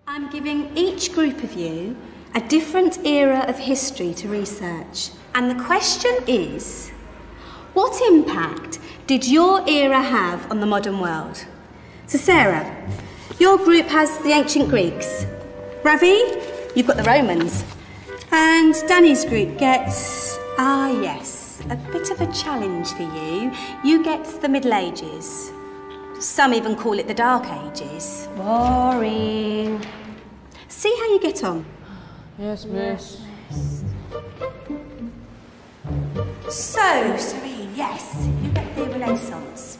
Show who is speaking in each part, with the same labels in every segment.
Speaker 1: I'm giving each group of you a different era of history to research. And the question is, what impact did your era have on the modern world? So Sarah, your group has the ancient Greeks. Ravi, you've got the Romans. And Danny's group gets, yes, a bit of a challenge for you. You get the Middle Ages. Some even call it the Dark Ages. Boring. See how you get on.
Speaker 2: Yes, miss.
Speaker 1: So, Serene, yes, you get the Renaissance.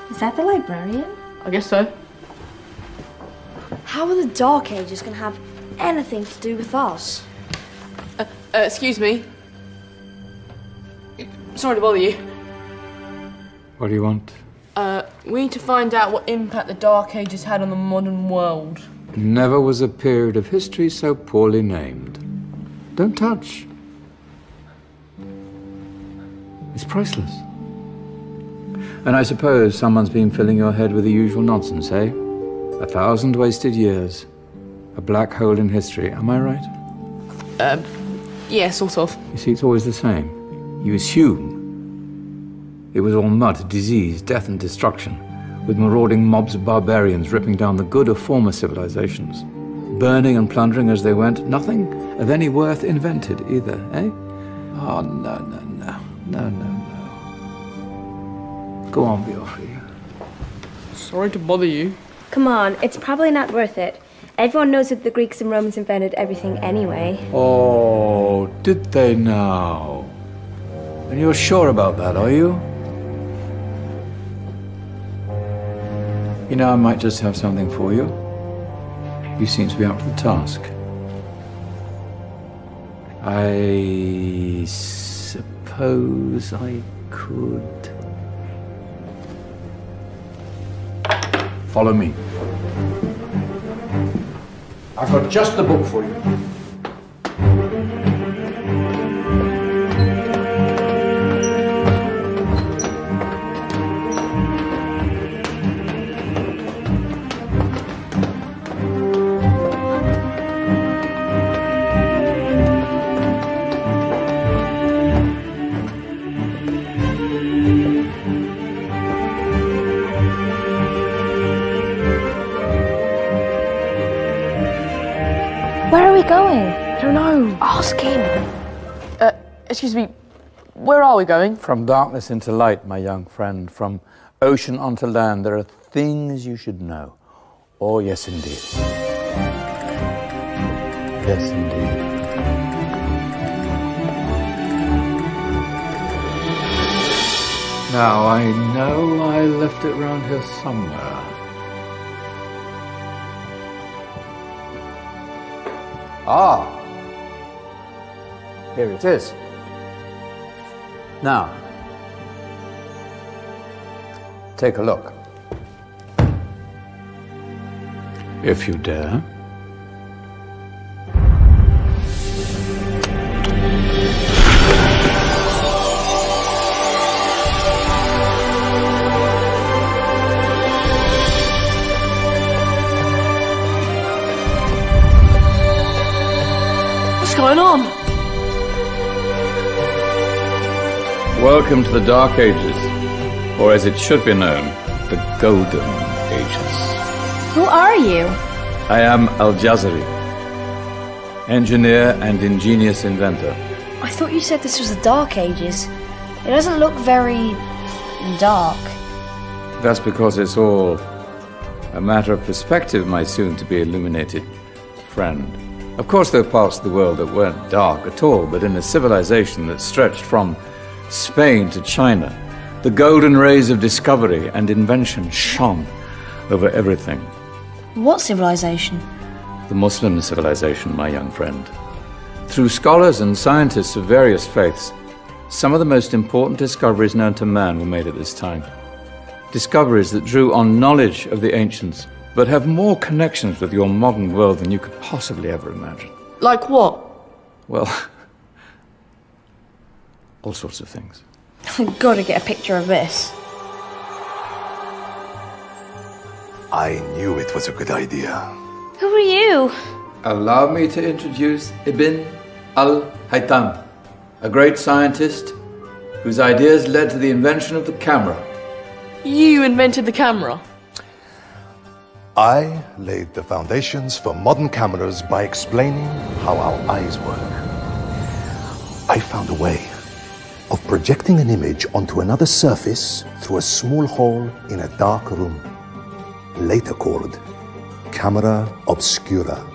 Speaker 3: Is that the librarian?
Speaker 2: I guess so.
Speaker 3: How are the Dark Ages going to have anything to do with us?
Speaker 2: Excuse me. Sorry to bother you.
Speaker 4: What do you want?
Speaker 2: We need to find out what impact the Dark Ages had on the modern world.
Speaker 4: Never was a period of history so poorly named. Don't touch. It's priceless. And I suppose someone's been filling your head with the usual nonsense, eh? 1,000 wasted years. A black hole in history, am I right?
Speaker 2: Yeah, sort of.
Speaker 4: You see, it's always the same. You assume it was all mud, disease, death and destruction, with marauding mobs of barbarians ripping down the good of former civilizations, burning and plundering as they went, nothing of any worth invented either, eh? Oh, no. Go on, Beofrey.
Speaker 2: Sorry to bother you.
Speaker 3: Come on, it's probably not worth it. Everyone knows that the Greeks and Romans invented everything anyway.
Speaker 4: Oh, did they now? And you're sure about that, are you? You know, I might just have something for you. You seem to be up to the task. I suppose I could... Follow me. I've got just the book for you.
Speaker 3: Where are we going?
Speaker 2: I don't know.
Speaker 3: Ask him.
Speaker 2: Excuse me. Where are we going?
Speaker 4: From darkness into light, my young friend. From ocean onto land, there are things you should know. Oh, yes, indeed. Yes, indeed. Now, I know I left it round here somewhere. Ah, here it is. Now, take a look. If you dare.
Speaker 2: What's going on?
Speaker 4: Welcome to the Dark Ages, or as it should be known, the Golden Ages.
Speaker 3: Who are you?
Speaker 4: I am Al-Jazari, engineer and ingenious inventor.
Speaker 3: I thought you said this was the Dark Ages. It doesn't look very... dark.
Speaker 4: That's because it's all a matter of perspective, my soon-to-be illuminated friend. Of course, there are parts of the world that weren't dark at all, but in a civilization that stretched from Spain to China, the golden rays of discovery and invention shone over everything.
Speaker 3: What civilization?
Speaker 4: The Muslim civilization, my young friend. Through scholars and scientists of various faiths, some of the most important discoveries known to man were made at this time. Discoveries that drew on knowledge of the ancients, but have more connections with your modern world than you could possibly ever imagine.
Speaker 2: Like what?
Speaker 4: Well, all sorts of things.
Speaker 3: I've got to get a picture of this.
Speaker 5: I knew it was a good idea.
Speaker 3: Who are you?
Speaker 4: Allow me to introduce Ibn al-Haytham, a great scientist whose ideas led to the invention of the camera.
Speaker 2: You invented the camera?
Speaker 5: I laid the foundations for modern cameras by explaining how our eyes work. I found a way of projecting an image onto another surface through a small hole in a dark room, later called camera obscura.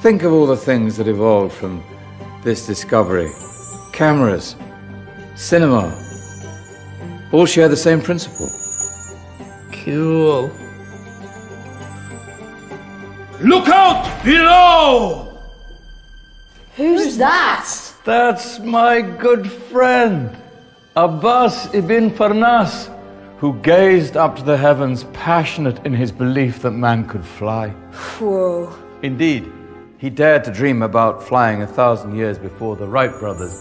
Speaker 4: Think of all the things that evolved from this discovery. Cameras, cinema, all share the same principle.
Speaker 2: Cool.
Speaker 6: Look out below!
Speaker 2: Who's that?
Speaker 4: That's my good friend, Abbas ibn Farnas, who gazed up to the heavens, passionate in his belief that man could fly.
Speaker 2: Whoa.
Speaker 4: Indeed, he dared to dream about flying 1,000 years before the Wright brothers.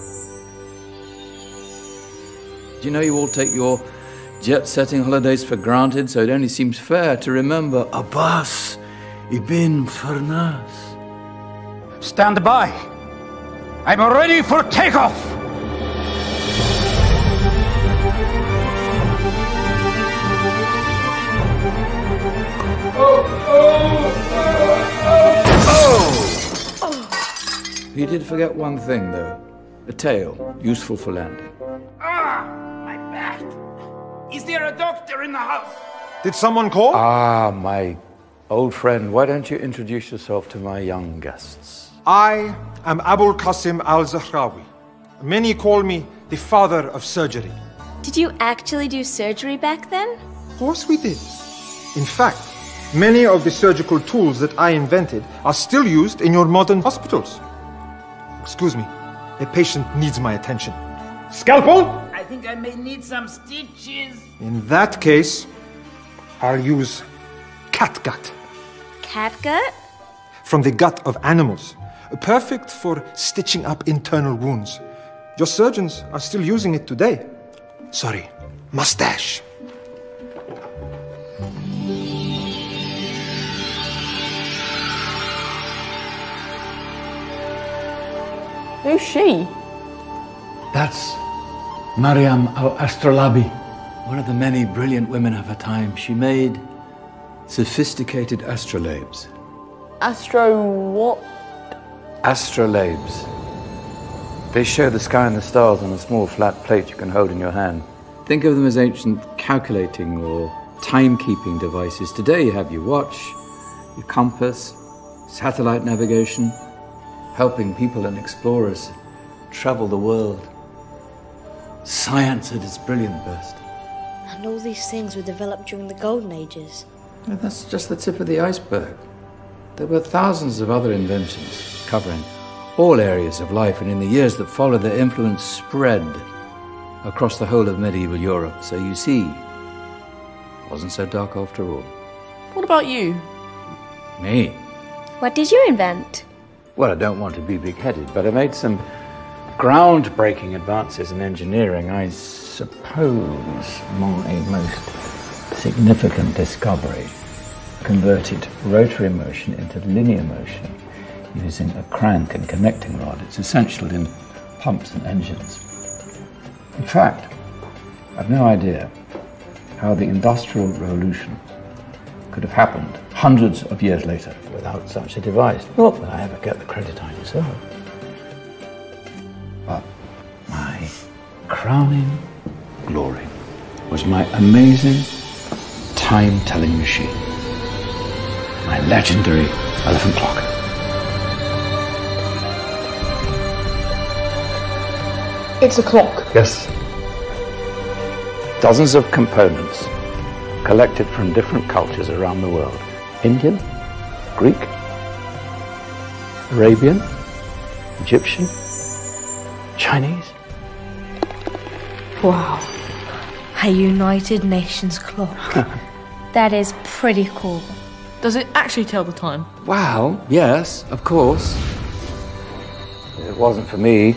Speaker 4: Do you know you all take your jet-setting holidays for granted, so it only seems fair to remember Abbas ibn Farnas.
Speaker 6: Stand by. I'm ready for takeoff.
Speaker 4: He did forget one thing, though. A tail, useful for landing.
Speaker 6: My back. Is there a doctor in the house?
Speaker 5: Did someone call?
Speaker 4: Ah, my old friend, why don't you introduce yourself to my young guests?
Speaker 7: I am Abul Qasim al-Zahrawi. Many call me the father of surgery.
Speaker 8: Did you actually do surgery back then?
Speaker 7: Of course we did. In fact, many of the surgical tools that I invented are still used in your modern hospitals. Excuse me, a patient needs my attention. Scalpel?
Speaker 6: I think I may need some stitches.
Speaker 7: In that case, I'll use catgut.
Speaker 8: Catgut?
Speaker 7: From the gut of animals. Perfect for stitching up internal wounds. Your surgeons are still using it today. Sorry, mustache.
Speaker 2: Who's she?
Speaker 4: That's Maryam al-Astrolabi, one of the many brilliant women of her time. She made sophisticated astrolabes.
Speaker 2: Astro what?
Speaker 4: Astrolabes. They show the sky and the stars on a small flat plate you can hold in your hand. Think of them as ancient calculating or timekeeping devices. Today you have your watch, your compass, satellite navigation, helping people and explorers travel the world. Science at its brilliant best.
Speaker 3: And all these things were developed during the Golden Ages.
Speaker 4: And that's just the tip of the iceberg. There were thousands of other inventions covering all areas of life, and in the years that followed, their influence spread across the whole of medieval Europe. So you see, it wasn't so dark after all.
Speaker 2: What about you?
Speaker 4: Me?
Speaker 8: What did you invent?
Speaker 4: Well, I don't want to be big-headed, but I made some groundbreaking advances in engineering. I suppose my most significant discovery converted rotary motion into linear motion using a crank and connecting rod. It's essential in pumps and engines. In fact, I've no idea how the Industrial Revolution could have happened hundreds of years later without such a device. Not that I ever get the credit I deserve. But my crowning glory was my amazing time-telling machine. My legendary elephant clock.
Speaker 2: It's a clock.
Speaker 4: Yes. Dozens of components collected from different cultures around the world. Indian, Greek, Arabian, Egyptian, Chinese.
Speaker 3: Wow. A United Nations clock.
Speaker 8: That is pretty cool.
Speaker 2: Does it actually tell the time?
Speaker 4: Well, yes, of course. If it wasn't for me,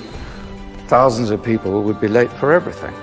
Speaker 4: thousands of people would be late for everything.